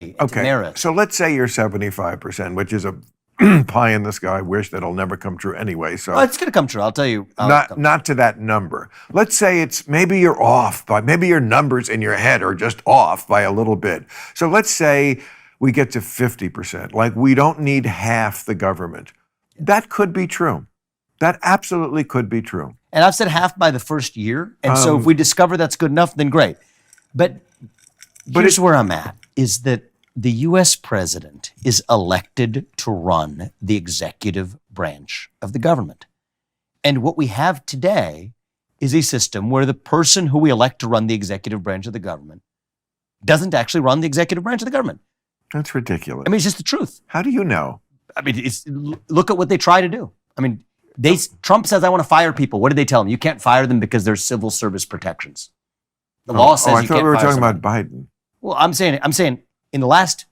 and to merit. So let's say you're 75%, which is a pie in the sky wish that'll never come true anyway. So it's going to come true. I'll tell you. Not to that number. Let's say it's maybe you're off by maybe your numbers in your head are just off by a little bit. So let's say we get to 50%. Like we don't need half the government. That could be true. That absolutely could be true. And I've said half by the first year. And so if we discover that's good enough, then great. But here's where I'm at, is that the U.S. president is elected to run the executive branch of the government. And what we have today is a system where the person who we elect to run the executive branch of the government doesn't actually run the executive branch of the government. That's ridiculous. I mean, it's just the truth. How do you know? I mean, look at what they try to do. I mean, Trump says, I want to fire people. What did they tell him? You can't fire them because there's civil service protections. The law says you can't fire I thought we were talking someone. about Biden. Well, I'm saying in the last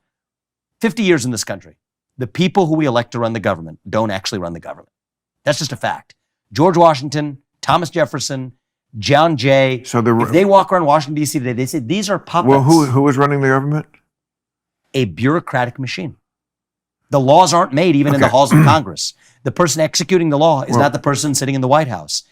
50 years in this country, the people who we elect to run the government don't actually run the government. That's just a fact. George Washington, Thomas Jefferson, John Jay, if they walk around Washington, D.C. today, they say these are puppets. Well, who was running the government? A bureaucratic machine. The laws aren't made even in the halls of Congress. The person executing the law is not the person sitting in the White House.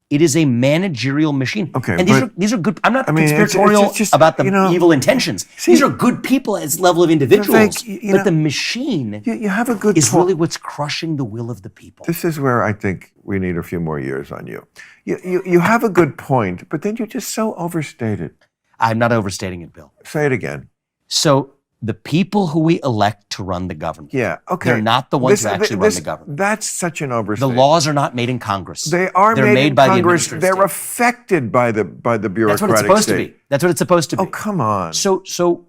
It is a managerial machine. Okay, and these are good. I'm not conspiratorial about the evil intentions. These are good people as level of individuals. But the machine you have a good is really what's crushing the will of the people. This is where I think we need a few more years on you. You have a good point, but then you just so overstate it. I'm not overstating it, Bill. Say it again. So the people who we elect to run the government, they're not the ones who actually run the government. That's such an overstatement. The laws are not made in Congress. They're made by Congress. They're affected by the bureaucratic That's what it's supposed to be. That's what it's supposed to be. Oh, come on. So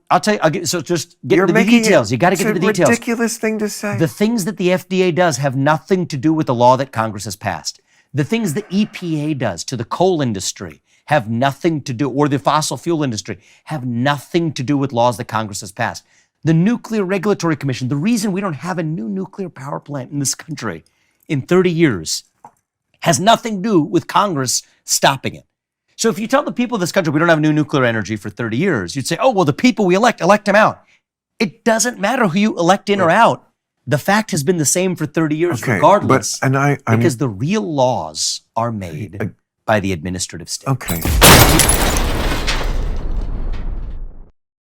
I'll tell you. So just get into the details. You got to get into the details. It's a ridiculous thing to say. The things that the FDA does have nothing to do with the law that Congress has passed. The things the EPA does to the coal industry have nothing to do, or the fossil fuel industry, have nothing to do with laws that Congress has passed. The Nuclear Regulatory Commission, the reason we don't have a new nuclear power plant in this country in 30 years has nothing to do with Congress stopping it. So if you tell the people of this country we don't have new nuclear energy for 30 years, you'd say, oh, well, the people we elect them out. It doesn't matter who you elect in or out. The fact has been the same for 30 years regardless, because the real laws are made by the administrative state. Okay.